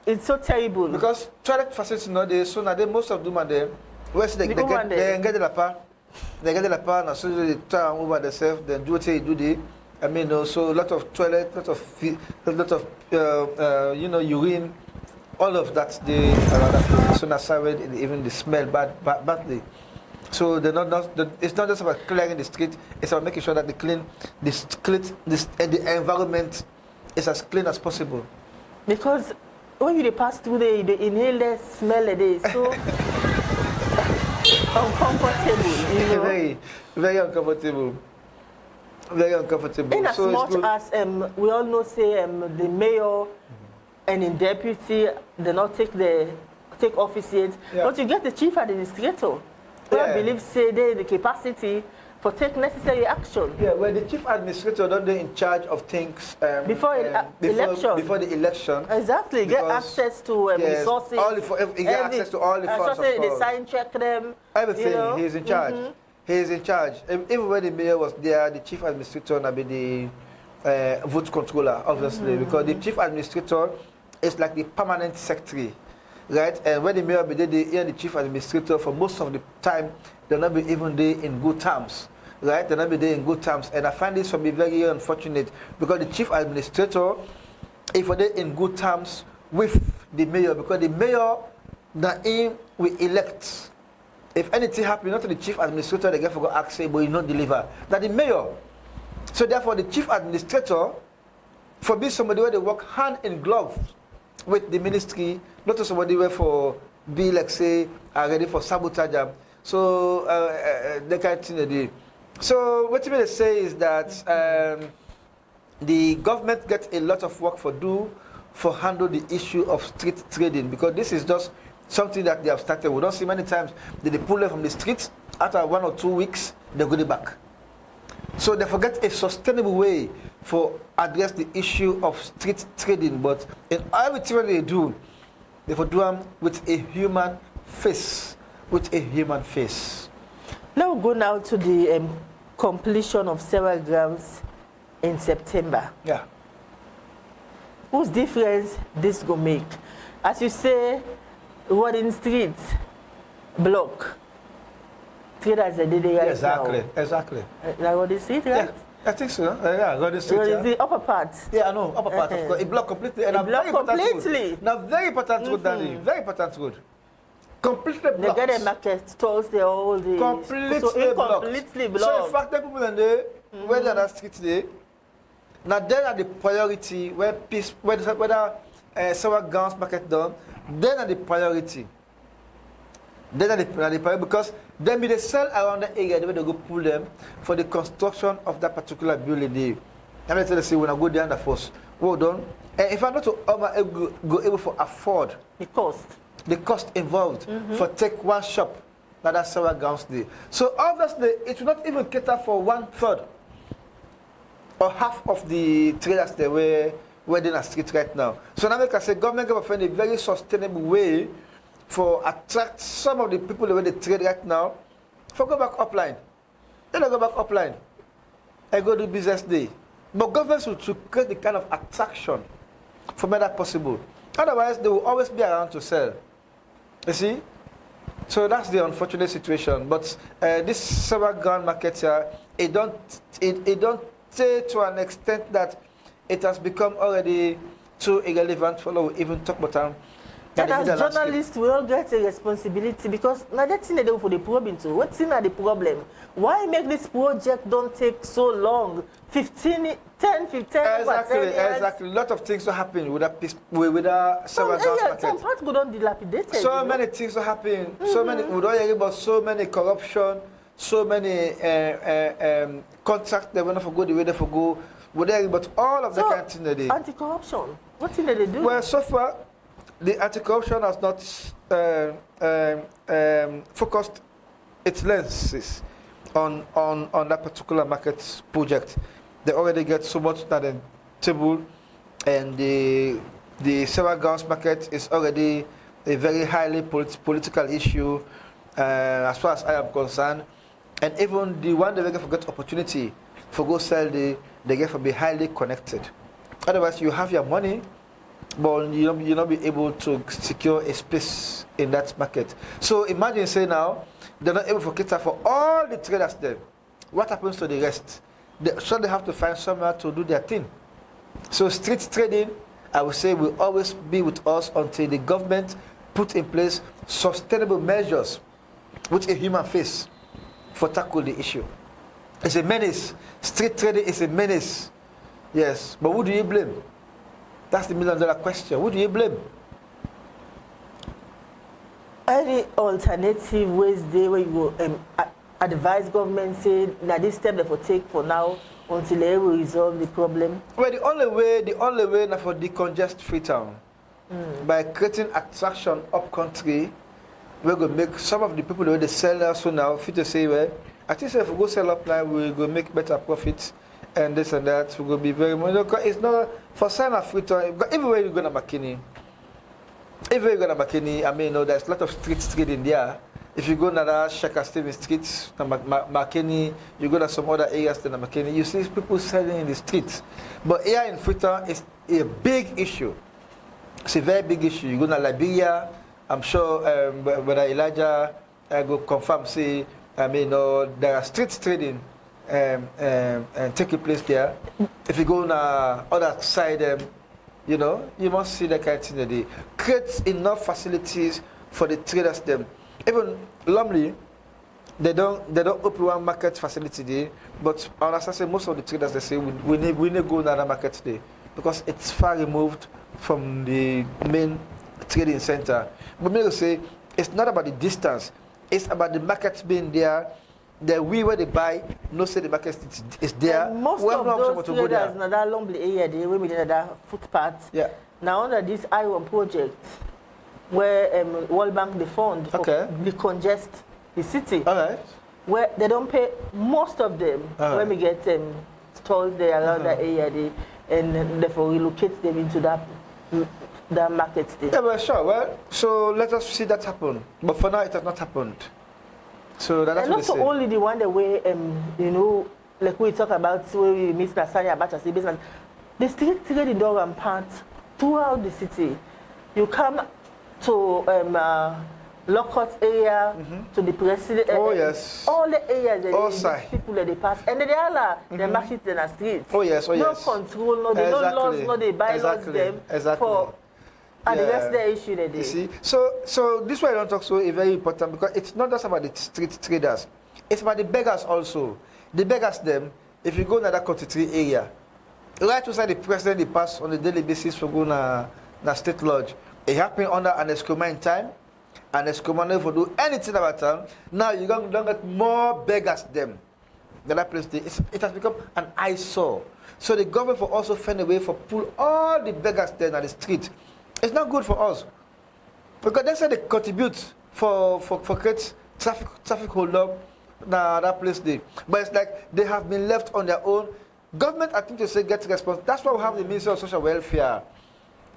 It's so terrible. Because toilet facilities nowadays, so now most of them are there. Where they get the part, and so they turn over themselves, then do what they do the. I mean, also a lot of toilet, a lot of urine, all of that they are so nasty, even the smell badly. So they're it's not just about clearing the street; it's about making sure that the environment is as clean as possible. Because when you pass through there, you inhale the smell of it, so uncomfortable. You know? Very, very uncomfortable. Very uncomfortable. In as much as we all know, say the mayor and the deputy, they not take office yet, but you get the chief administrator. Who I believe say they the capacity for take necessary action. Yeah, well, the chief administrator don't they in charge of things before election. Before the election. Exactly, get access to resources. Get access to all the funds. They sign check them. Everything. You know? He's in charge. He is in charge. Even when the mayor was there, the chief administrator will be the vote controller, obviously, because the chief administrator is like the permanent secretary, right? And when the mayor be there, the chief administrator for most of the time, they'll not be even there in good terms, right? They'll not be there in good terms. And I find this to be very unfortunate because the chief administrator, if they're in good terms with the mayor, because the mayor, we elect. If anything happens, not to the chief administrator, they get for go ask, say, but you not deliver. That the mayor. So therefore, the chief administrator, for being somebody where they work hand in glove with the ministry, not to somebody where for be like say are ready for sabotage. So they can't do. So what they say is that the government gets a lot of work for handle the issue of street trading, because this is just something that they have started. We don't see many times that they pull them from the streets. After 1 or 2 weeks, they go back. So they forget a sustainable way for address the issue of street trading. But in everything they do do them with a human face. With a human face. Now we go now to the completion of several grams in September. Yeah. Whose difference this go make? As you say, Warden Street block. Traders are there right exactly, now. Exactly. Like Warden Street, right? Yeah, I think so. Yeah, Warden Street. What is the upper part? Yeah, I know, upper part, of course. It blocked completely. And it blocked completely. Now, very important road, Danny. Very important road. Completely blocked. They get a market stores there all the completely blocked. So in fact, the people in there, where they are that street there, now there are the priority where several guns market done. Then are the priority. Then are the priority because then they sell around the area where they go pull them for the construction of that particular building. I'm going to say when I go there and force, well done. And if I'm not to go able to afford the cost involved for take one shop, that's several guns there. So obviously it will not even cater for 1/3 or half of the traders there where they're in the street right now. So now I can say government can find a very sustainable way for attract some of the people where they trade right now for go back upline. They don't go back upline. I go do business day. But governments should create the kind of attraction for make that possible. Otherwise, they will always be around to sell. You see? So that's the unfortunate situation. But this several ground market here, it don't say to an extent that it has become already too irrelevant for even talk about them. And as journalists, we all get a responsibility because now that's in the day for the problem too. What's in the problem? Why make this project don't take so long? 10, 15 years? Exactly. A lot of things are happening with that several ground market. Some parts go on dilapidated. So many things are happening. So many, we don't hear about so many corruption, so many contracts they want to go the way they go. But all of the kind of thing they do. Anti-corruption. What thing they do? Well, so far, the anti-corruption has not focused its lenses on that particular market project. They already get so much at the table, and the several gas market is already a very highly political issue as far as I am concerned. And even the one they get opportunity for go sell they get to be highly connected. Otherwise, you have your money but you'll not be able to secure a space in that market. So imagine, say now, they're not able to cater for all the traders there. What happens to the rest? They have to find somewhere to do their thing. So street trading, I would say, will always be with us until the government put in place sustainable measures with a human face for tackle the issue. It's a menace. Street trading is a menace. Yes, but who do you blame? That's the million-dollar question. Who do you blame? Any alternative ways there where you advise government say that this step they will take for now until they will resolve the problem? Well, the only way now for decongest Freetown by creating attraction up country, we're going to make some of the people who they sell also now fit to say, well, I think if we go sell up now, we're going to make better profits and this and that. We're going to be very much. It's not for sign of Freetown. Everywhere you go to McKinney, I mean, there's a lot of street trading there. If you go to that Shaka Stevens Street, McKinney, you go to some other areas than McKinney, you see people selling in the streets. But here in Freetown, it's a big issue. It's a very big issue. You go to Liberia, I'm sure whether Elijah go confirm, say, I mean, there are street trading taking place there. If you go on the other side, you must see that kind of thing that they create enough facilities for the traders them. Even Lumley, they don't open one market facility there, but I understand say most of the traders they say we need go to another market today because it's far removed from the main trading center. But me say it's not about the distance, it's about the markets being there. The where they buy, no say the market is there. And most of those traders in that Lumley area, they will be that footpath. Yeah. Now under this I1 project, where World Bank they fund for decongest the city. All right. Where they don't pay most of them when we get stores there around that area, and therefore relocate them into that market there. Yeah, well, sure. Well, so let us see that happen. But for now, it has not happened. So that's and what also only the one the way like we talk about where we miss Nasanya Abacha business, the street trading dog and part throughout the city. You come to Lockhart area, to the president. Oh yes. All the areas the people that they pass, and they all the market in the streets. Oh yes, no control, no they no laws, no they bylaws them for. And the rest of the issue that they. You see, so this way I don't talk so is very important because it's not just about the street traders, it's about the beggars also. The beggars them, if you go to that 43 area, right beside the president they pass on a daily basis for going to state lodge. It happened under an escoma in time, and escoma never do anything about them. Now you don't get more beggars them. That place it has become an eyesore. So the government will also find a way for pull all the beggars there on the street. It's not good for us because they say they contribute for create traffic hold up that place there. But it's like they have been left on their own. Government, I think, to say get response. That's why we have the Ministry of Social Welfare.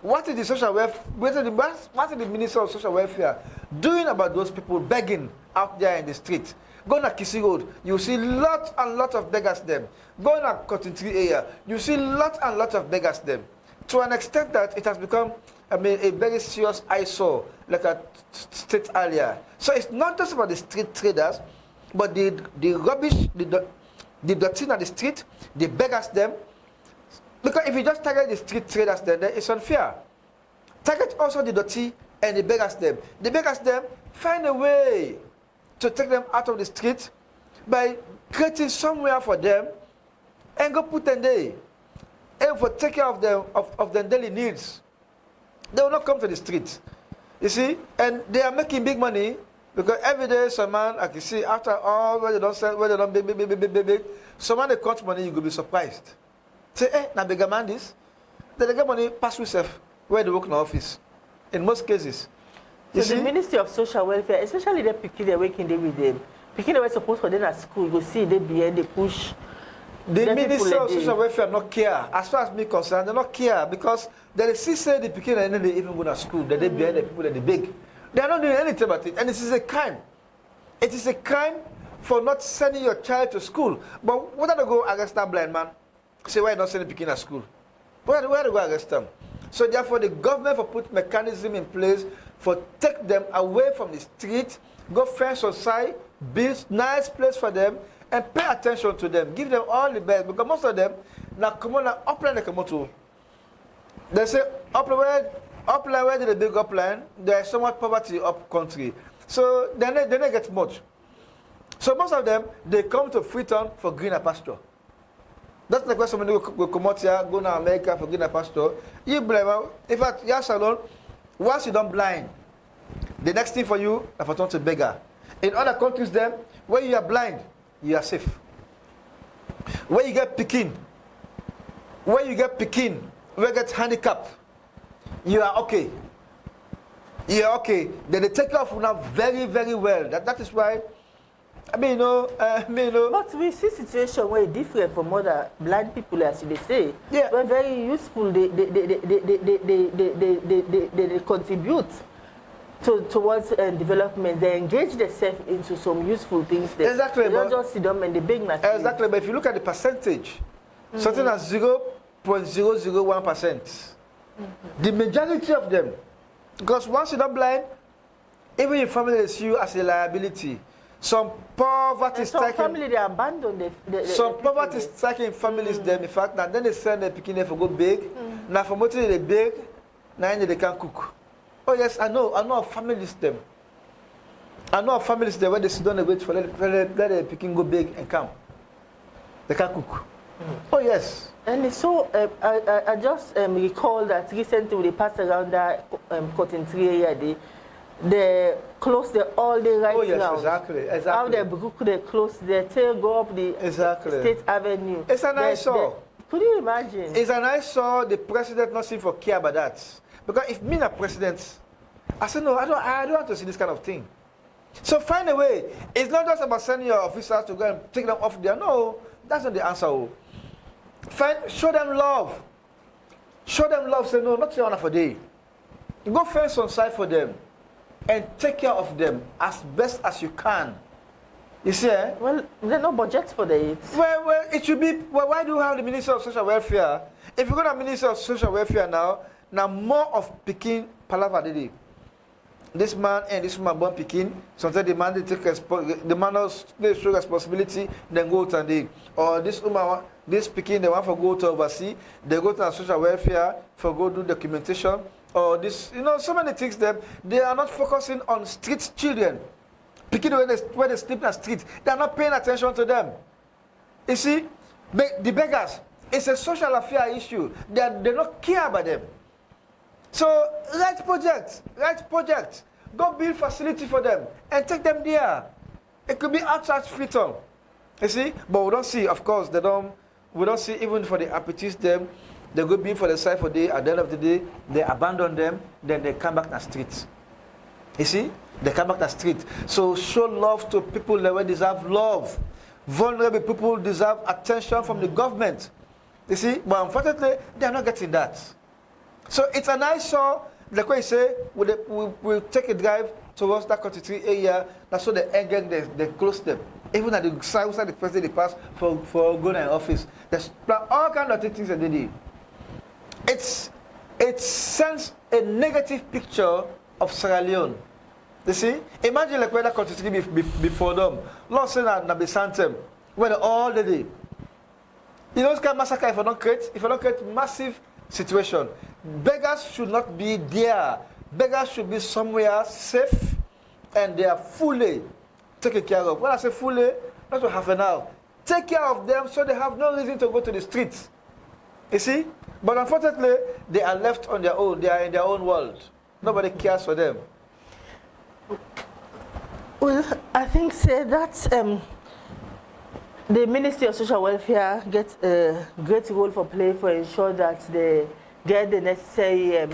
What is the social welfare? What is the Ministry of Social Welfare doing about those people begging out there in the street? Go to Kisi Road, you see lots and lots of beggars them. Go to Cotton Tree area, you see lots and lots of beggars them. To an extent that it has become, a very serious eyesore, like I stated earlier. So it's not just about the street traders, but the rubbish, the dirty on the street, the beggars them. Because if you just target the street traders then it's unfair. Target also the dirty and the beggars them. The beggars them, find a way to take them out of the street by creating somewhere for them and go put them there. And for take care of them of their daily needs. They will not come to the street. You see? And they are making big money because every day some man, I can see after all where they don't sell, where they don't big, some man they cut money, you will be surprised. Say, hey, now bigger man this. Then they get money pass yourself where they work in the office. In most cases. So the Ministry of Social Welfare, especially the people they're working there with them. People they were supposed to them at school, you go see they behind they push. The Ministry of Social Welfare not care. As far as me concerned, they not care because they see say the people and they even go to school, that they behind the people that they big. They are not doing anything about it, and this is a crime. It is a crime for not sending your child to school. But whether they go against that blind man, say why not sending the people to school? Where do they go against them? So therefore, the government for put mechanism in place for take them away from the street, go fence outside, build nice place for them, and pay attention to them. Give them all the best, because most of them now come on upland they come to. They say upland where the big upland, there is so much poverty up country. So they don't get much. So most of them, they come to Freetown for greener pasture. That's the question when you go come out here, go to America for greener pasture. You blame, in fact, your salon, once you don't blind, the next thing for you is for turn to beggar. In other countries then, when you are blind, you are safe. When you get picking, when you get handicapped, you are okay. You are okay. Then they take care of you now very, very well. That is why, I mean, But we see situation where different from other blind people, as they say. Yeah. But very useful. They contribute towards development. They engage themselves into some useful things. Exactly. They don't just sit down and they beg nothing. Exactly. But if you look at the percentage, something as 0.001%, the majority of them, because once you're not blind, even your family sees you as a liability. Some poverty striking. Some family they abandon some poverty striking families them. In fact, now then they send their picking for go big. Now for what they big, now they can't cook. Oh yes, I know of families them. I know of families there where they sit down and wait for let the picking go big and come. They can't cook. Oh yes. And so I just recall that recently they passed around that cotton tree area. They close all the right Oh yes, round. exactly. How they brook, they close, they tail go up the State Avenue. It's an eyesore. Could you imagine? It's an eyesore. The president not seem for care about that. Because if me a president, I said no, I don't want to see this kind of thing. So find a way. It's not just about sending your officers to go and take them off there. No, that's not the answer. Show them love. Show them love. Say no, not say honor for day. Go fence on side for them. And take care of them as best as you can. You see, eh? Well, there are no budgets for it. Well, it should be. Well, why do you have the Minister of Social Welfare? If you're going to have Minister of Social Welfare now more of Peking Palava Didi. This man and this woman born Peking, sometimes the man they show responsibility, then go to the or this woman, this Peking, they want to go to overseas, they go to social welfare for go do documentation. Or this, so many things that they are not focusing on street children. Picking where they sleep in the street, they are not paying attention to them. You see, the beggars, it's a social affair issue. They don't care about them. So, right project. Go build facility for them and take them there. It could be outside Freetown. You see, but we don't see, of course, we don't see even for the amputees them. They go be for the side for day. At the end of the day, they abandon them. Then they come back to the street. You see, they come back to the street. So show love to people that deserve love. Vulnerable people deserve attention from the government. You see, but unfortunately, they are not getting that. So it's a nice show. Like what you say, we'll take a drive towards that country area. That's so they close them. Even at the side the president they pass for going in office. There's all kinds of things that they do. It sends a negative picture of Sierra Leone. You see? Imagine like where that country before them. Lord say na be Santem. When all the day. You know, this kind of massacre if you don't create massive situation. Beggars should not be there. Beggars should be somewhere safe and they are fully taken care of. When I say fully, not to half an hour. Take care of them so they have no reason to go to the streets. You see? But unfortunately, they are left on their own. They are in their own world. Nobody cares for them. Well, I think that the Ministry of Social Welfare gets a great role for play for ensure that they get the necessary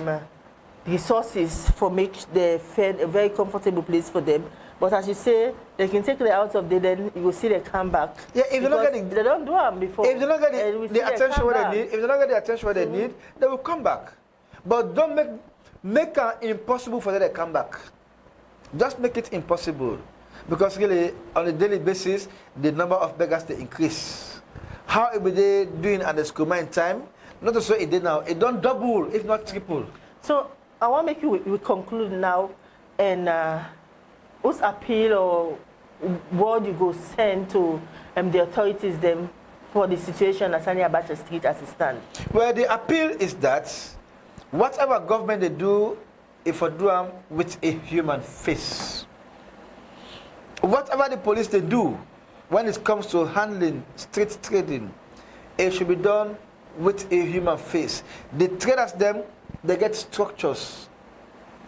resources for make the Fed a very comfortable place for them. But as you say, they can take it out of there, then you will see they come back. Yeah, if they're not getting, they don't do them before. If they're not getting the attention what they need, if they're not getting the attention what they need, they will come back. But don't make it impossible for them to come back. Just make it impossible, because really on a daily basis, the number of beggars they increase. How are they doing at the school time? Not to say it did now. It don't double, if not triple. So I want to make you we conclude now, and whose appeal or what you go send to the authorities them for the situation at Sani Abacha Street as it stands? Well, the appeal is that whatever government they do, if I do them with a human face. Whatever the police they do, when it comes to handling street trading, it should be done with a human face. The traders them, they get structures.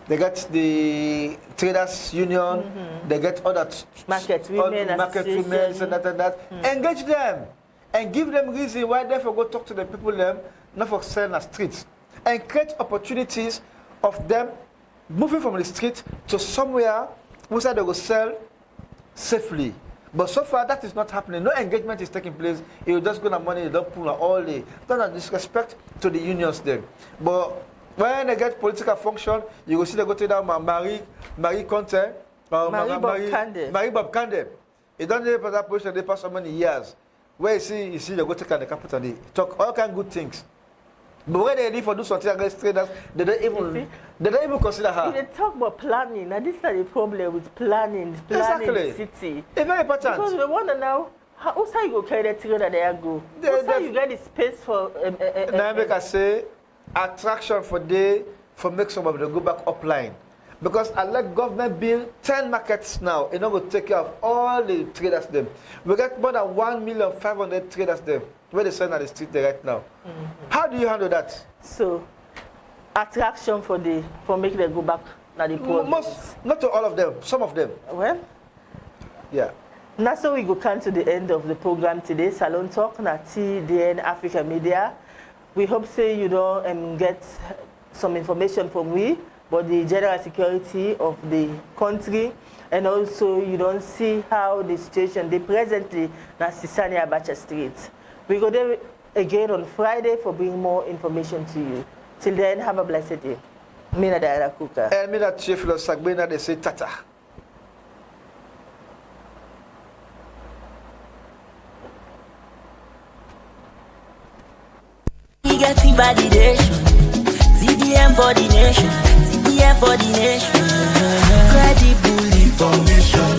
They get the traders union, they get other market women, and that. Engage them and give them reason why they go talk to the people them, not for selling the streets. And create opportunities of them moving from the street to somewhere where they will sell safely. But so far that is not happening. No engagement is taking place. You just go to money, you don't pull all day. Don't disrespect to the unions there. But when they get political function, you will see they go to down Marie Conte, Marie Bob Kande. It don't need that position they pass so many years. Where you see they go take the capital, they talk all kind of good things. But when they need for do something against traders, they don't even consider her. They talk about planning, and this is the problem with planning the city. It's very important. Because we wonder now, how you go carry that trader there go? How you get the space for? Now make I say, attraction for make some of them go back upline. Because I let government build 10 markets now, and not go take care of all the traders them. We get more than 1,500,000 traders them. Where they send on the street there right now. How do you handle that? So, attraction for making them go back now the province. Not to all of them, some of them. Well, yeah. Now so we go come to the end of the program today. Salon Talk na TDN Africa Media. We hope say you don't get some information from we, but the general security of the country, and also you don't see how the situation they presently na Sani Abacha Street. We go there again on Friday for bringing more information to you. Till then, have a blessed day. Mina Diana Kuka. And Mina Theophilius Gbenda, they say tata. We get the validation. TDN for the nation. TDN for the nation. Credible information.